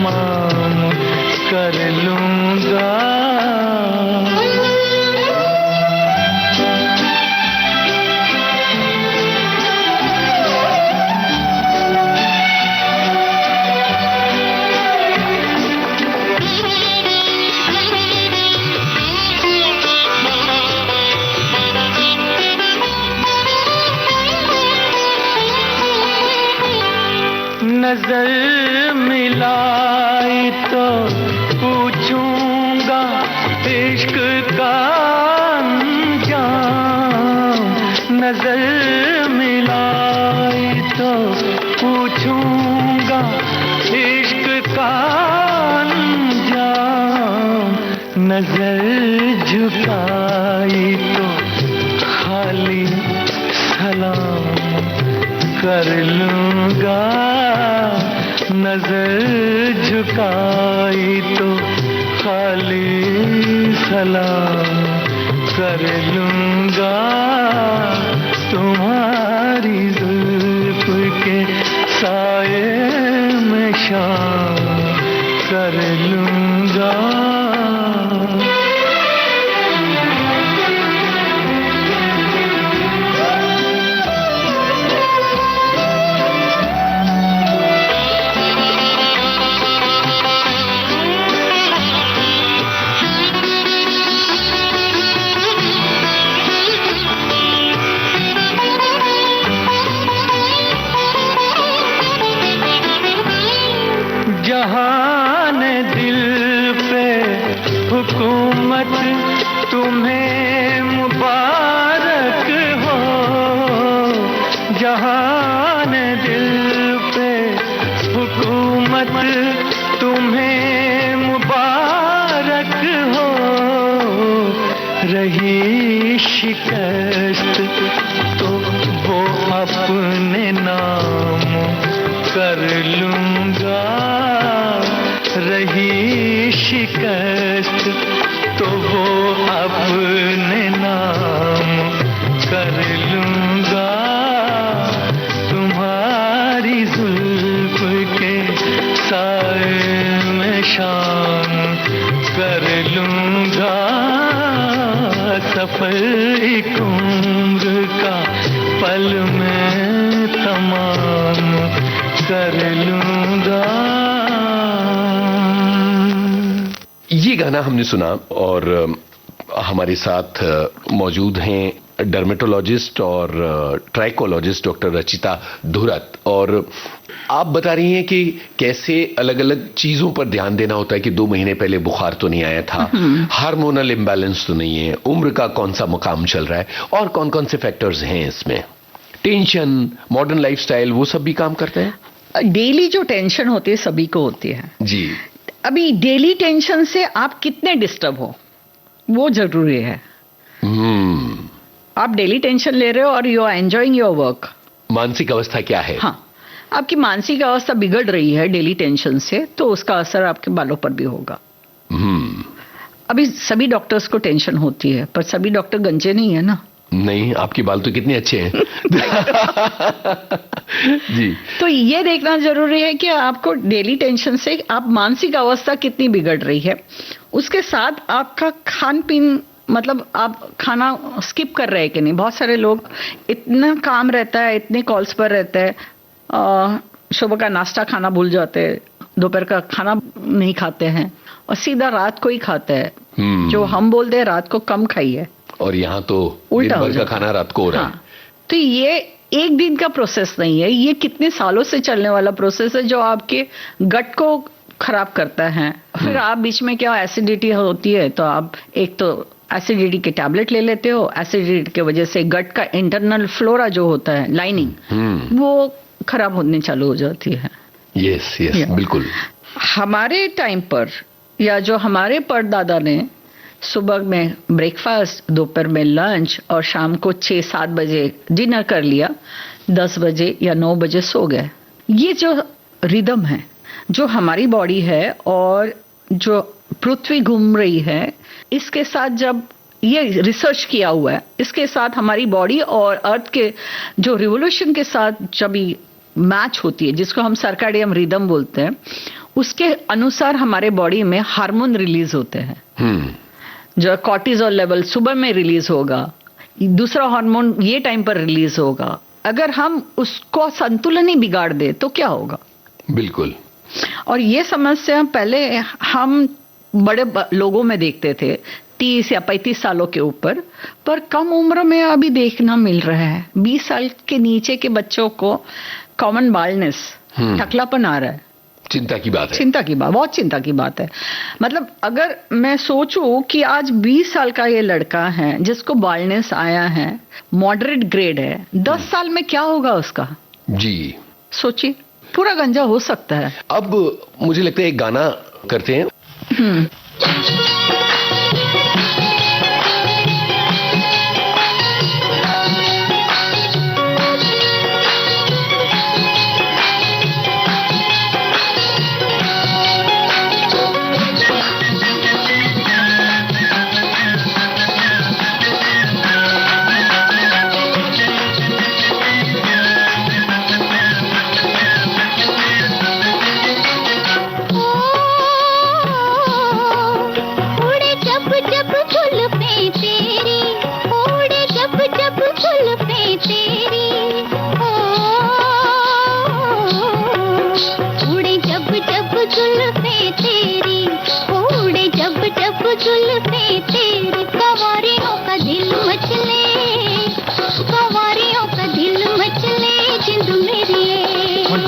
तमाम कर लूंगा। नजर मिलाई तो पूछूंगा इश्क का अंजाम। नजर मिलाई तो पूछूंगा इश्क का अंजाम। नजर झुकाई तो खाली सलाम कर लूंगा। नजर झुकाई तो खाली सलाम कर लूंगा। तुम्हारी जुल्फ के साए में शाम कर लूंगा। जहान दिल पे हुकूमत तुम्हें मुबारक हो। जहान दिल पे हुकूमत तुम्हें मुबारक हो। रही शिकस्त तो वो अपने नाम कर लूंगा। रही शिकस्त तो वो अपने नाम कर लूंगा। तुम्हारी जुल्फ के साए में शाम कर लूंगा। सफर एक उम्र का पल में तमाम कर लूंगा। ये गाना हमने सुना और हमारे साथ मौजूद हैं डर्मेटोलॉजिस्ट और ट्राइकोलॉजिस्ट डॉक्टर रचिता धुरत। और आप बता रही हैं कि कैसे अलग अलग चीजों पर ध्यान देना होता है कि 2 महीने पहले बुखार तो नहीं आया था, हार्मोनल इम्बैलेंस तो नहीं है, उम्र का कौन सा मुकाम चल रहा है और कौन कौन से फैक्टर्स हैं इसमें, टेंशन, मॉडर्न लाइफस्टाइल, वो सब भी काम करते हैं। डेली जो टेंशन होती है सभी को होती है जी। अभी डेली टेंशन से आप कितने डिस्टर्ब हो वो जरूरी है। आप डेली टेंशन ले रहे हो और you are enjoying your work. मानसिक अवस्था क्या है? हाँ, आपकी मानसिक अवस्था बिगड़ रही है डेली टेंशन से, तो उसका असर आपके बालों पर भी होगा। अभी सभी डॉक्टर्स को टेंशन होती है, पर सभी डॉक्टर गंजे नहीं है ना। नहीं, आपके बाल तो कितने अच्छे हैं। जी। तो ये देखना जरूरी है कि आपको डेली टेंशन से आप मानसिक अवस्था कितनी बिगड़ रही है। उसके साथ आपका खान पीन, मतलब आप खाना स्किप कर रहे हैं कि नहीं। बहुत सारे लोग इतना काम रहता है, इतने कॉल्स पर रहते हैं, सुबह का नाश्ता खाना भूल जाते हैं, दोपहर का खाना नहीं खाते हैं और सीधा रात को ही खाते हैं। जो हम बोलते हैं रात को कम खाइए, और यहाँ तो उल्टा दिन भर का खाना रात को हो रहा है। हाँ, तो ये एक दिन का प्रोसेस नहीं है, ये कितने सालों से चलने वाला प्रोसेस है जो आपके गट को खराब करता है। फिर आप बीच में क्या एसिडिटी होती है, तो आप एक तो एसिडिटी के टैबलेट ले लेते हो। एसिडिटी की वजह से गट का इंटरनल फ्लोरा जो होता है, लाइनिंग, वो खराब होने चालू हो जाती है। यस यस, बिल्कुल। हमारे टाइम पर या जो हमारे परदादा ने सुबह में ब्रेकफास्ट, दोपहर में लंच और शाम को 6-7 बजे डिनर कर लिया, 10 बजे या 9 बजे सो गए। ये जो रिदम है, जो हमारी बॉडी है और जो पृथ्वी घूम रही है, इसके साथ जब ये रिसर्च किया हुआ है, इसके साथ हमारी बॉडी और अर्थ के जो रिवोल्यूशन के साथ जब मैच होती है, जिसको हम सर्काडियम रिदम बोलते हैं, उसके अनुसार हमारे बॉडी में हार्मोन रिलीज होते हैं। जो कॉर्टिसोल लेवल सुबह में रिलीज होगा, दूसरा हार्मोन ये टाइम पर रिलीज होगा। अगर हम उसको संतुलन ही बिगाड़ दे तो क्या होगा? बिल्कुल। और ये समस्या पहले हम बड़े लोगों में देखते थे 30 या 35 सालों के ऊपर, पर कम उम्र में अभी देखना मिल रहा है। 20 साल के नीचे के बच्चों को कॉमन बाल्डनेस, टकलापन आ रहा है। चिंता की बात है। चिंता की बात, बहुत चिंता की बात है। मतलब अगर मैं सोचूं कि आज 20 साल का ये लड़का है जिसको बाल्डनेस आया है, मॉडरेट ग्रेड है, 10 साल में क्या होगा उसका? जी सोचिए, पूरा गंजा हो सकता है। अब मुझे लगता है एक गाना करते हैं।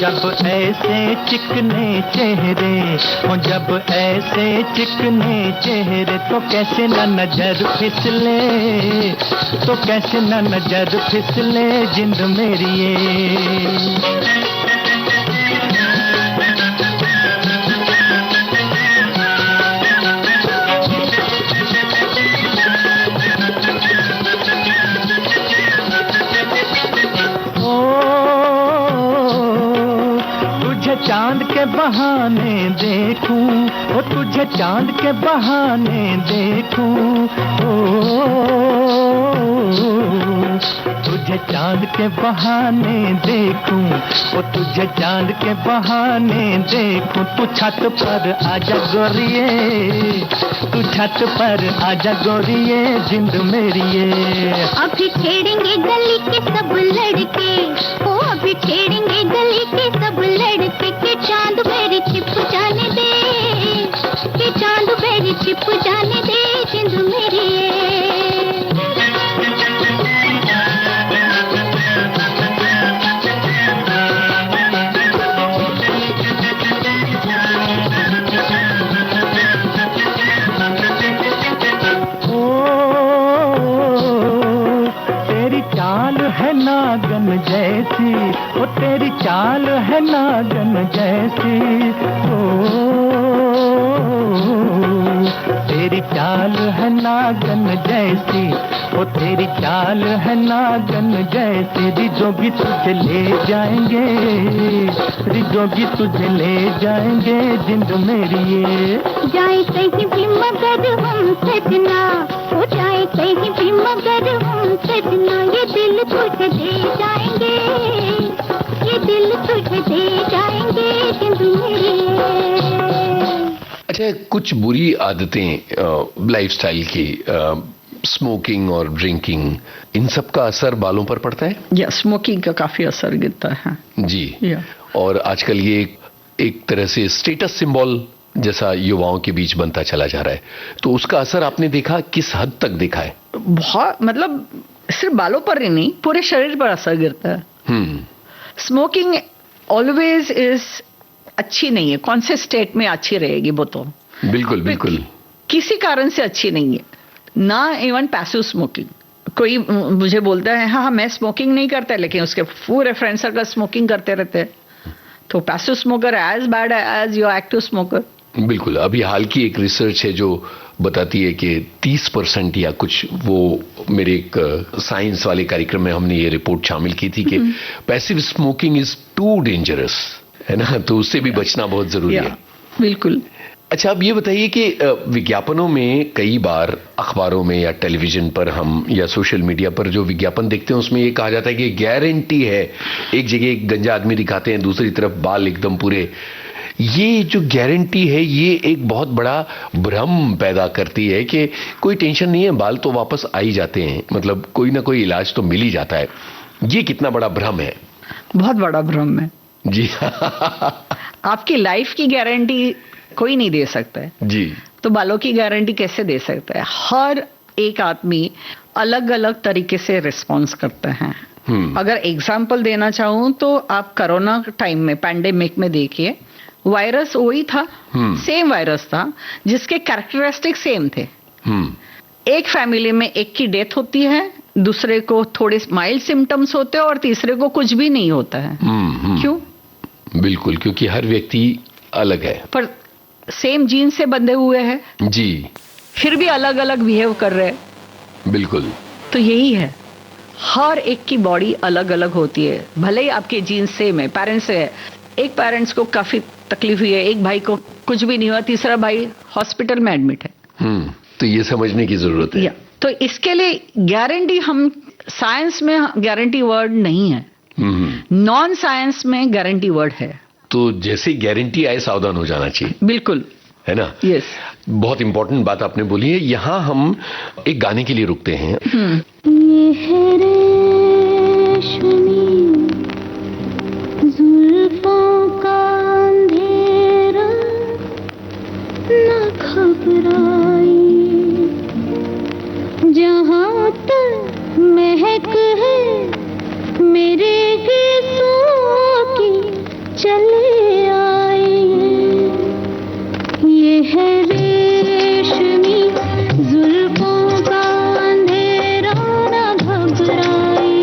जब ऐसे चिकने चेहरे हो, जब ऐसे चिकने चेहरे, तो कैसे न नजर फिसले, तो कैसे न नजर फिसले जिंद मेरी ये। चांद के बहाने देखूं, ओ तुझे चांद के बहाने देखूं, ओ तुझे चांद के बहाने देखूं, ओ तुझे चांद के बहाने देखूं। तू छत पर आजा गोरिये, तू छत पर आजा गोरिये जिंद मेरी ये। अभी छेड़ेंगे गली के सब लड़के, ओ अभी छेड़ेंगे गली के सब लड़के, के चांद मेरी छिप जाने दे, के चांद मेरी छिप जाने दे जिंद मेरी ये। नागन जैसी, ओ तेरी चाल है नागन जैसी, ओ तेरी चाल है नागन जैसी, ओ तेरी चाल है नागन जैसी। रिजो भी तुझे ले जाएंगे, रिजो भी तुझे ले जाएंगे जिंद मेरी ये। जाए कहीं भी मगर हम सजना, हो जाए कहीं भी मगर हम सजना, ये दिल तुझे दे जाएंगे, ये दिल तुझे दे जाएंगे जिंद मेरी। अच्छा, कुछ बुरी आदतें लाइफस्टाइल की, स्मोकिंग और ड्रिंकिंग, इन सब का असर बालों पर पड़ता है? या स्मोकिंग का काफी असर गिरता है जी। और आजकल ये एक तरह से स्टेटस सिंबल जैसा युवाओं के बीच बनता चला जा रहा है, तो उसका असर आपने देखा, किस हद तक देखा है? बहुत, मतलब सिर्फ बालों पर ही नहीं, पूरे शरीर पर असर गिरता है। स्मोकिंग ऑलवेज इज अच्छी नहीं है। कौन से स्टेट में अच्छी रहेगी वो तो बिल्कुल बिल्कुल किसी कारण से अच्छी नहीं है ना। इवन पैसिव स्मोकिंग, कोई मुझे बोलता है हाँ मैं स्मोकिंग नहीं करता, लेकिन उसके पूरे फ्रेंड सर्कल स्मोकिंग करते रहते हैं, तो passive smoker as bad as your active smoker. बिल्कुल। अभी हाल की एक रिसर्च है जो बताती है कि 30% या कुछ, वो मेरे एक साइंस वाले कार्यक्रम में हमने ये रिपोर्ट शामिल की थी कि passive smoking is too dangerous, है ना, तो उससे भी बचना बहुत जरूरी है। बिल्कुल। अच्छा, अब ये बताइए कि विज्ञापनों में कई बार अखबारों में या टेलीविजन पर हम या सोशल मीडिया पर जो विज्ञापन देखते हैं उसमें ये कहा जाता है कि गारंटी है, एक जगह एक गंजा आदमी दिखाते हैं, दूसरी तरफ बाल एकदम पूरे। ये जो गारंटी है ये एक बहुत बड़ा भ्रम पैदा करती है कि कोई टेंशन नहीं है, बाल तो वापस आ ही जाते हैं, मतलब कोई ना कोई इलाज तो मिल ही जाता है। ये कितना बड़ा भ्रम है? बहुत बड़ा भ्रम है जी। आपकी लाइफ की गारंटी कोई नहीं दे सकता है जी। तो बालों की गारंटी कैसे दे सकता है? हर एक आदमी अलग अलग तरीके से रिस्पॉन्स करते हैं। अगर एग्जाम्पल देना चाहूं तो आप कोरोना टाइम में, पैंडेमिक में देखिए, वायरस वही था, सेम वायरस था जिसके कैरेक्टरिस्टिक सेम थे। एक फैमिली में एक की डेथ होती है, दूसरे को थोड़े माइल्ड सिम्टम्स होते हैं और तीसरे को कुछ भी नहीं होता है। क्यों? बिल्कुल, क्योंकि हर व्यक्ति अलग है, पर सेम जीन से बंधे हुए हैं जी, फिर भी अलग अलग बिहेव कर रहे हैं। बिल्कुल। तो यही है, हर एक की बॉडी अलग अलग होती है, भले ही आपके जीन सेम है, पेरेंट्स से है। एक पेरेंट्स को काफी तकलीफ हुई है, एक भाई को कुछ भी नहीं हुआ, तीसरा भाई हॉस्पिटल में एडमिट है। तो ये समझने की जरूरत है। तो इसके लिए गारंटी, हम साइंस में गारंटी वर्ड नहीं है, नॉन साइंस में गारंटी वर्ड है। तो जैसे गारंटी आए सावधान हो जाना चाहिए। बिल्कुल, है ना? यस। बहुत इंपॉर्टेंट बात आपने बोली है। यहाँ हम एक गाने के लिए रुकते हैं। ये है रेशमी जुल्फों का अंधेरा, न घबराई, जहाँ तक महक है मेरे गीतों की चले आई। ये है रेशमी जुल्फों का अंधेरा, न घबराई,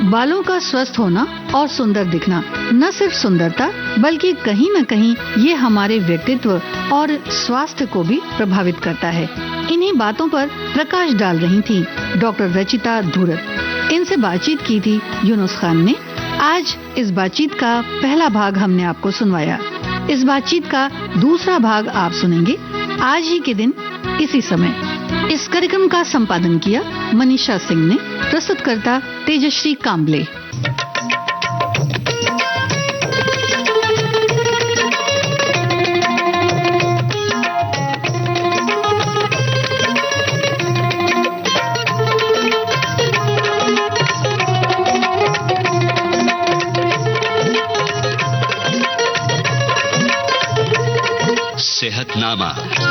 बालों का स्वस्थ होना और सुंदर दिखना न सिर्फ सुंदरता बल्कि कहीं न कहीं ये हमारे व्यक्तित्व और स्वास्थ्य को भी प्रभावित करता है। इन्हीं बातों पर प्रकाश डाल रही थी डॉक्टर रचिता धूरत। इनसे बातचीत की थी यूनुस खान ने। आज इस बातचीत का पहला भाग हमने आपको सुनवाया। इस बातचीत का दूसरा भाग आप सुनेंगे आज ही के दिन इसी समय। इस कार्यक्रम का संपादन किया मनीषा सिंह ने। प्रस्तुतकर्ता तेजश्री कांबले। सेहतनामा।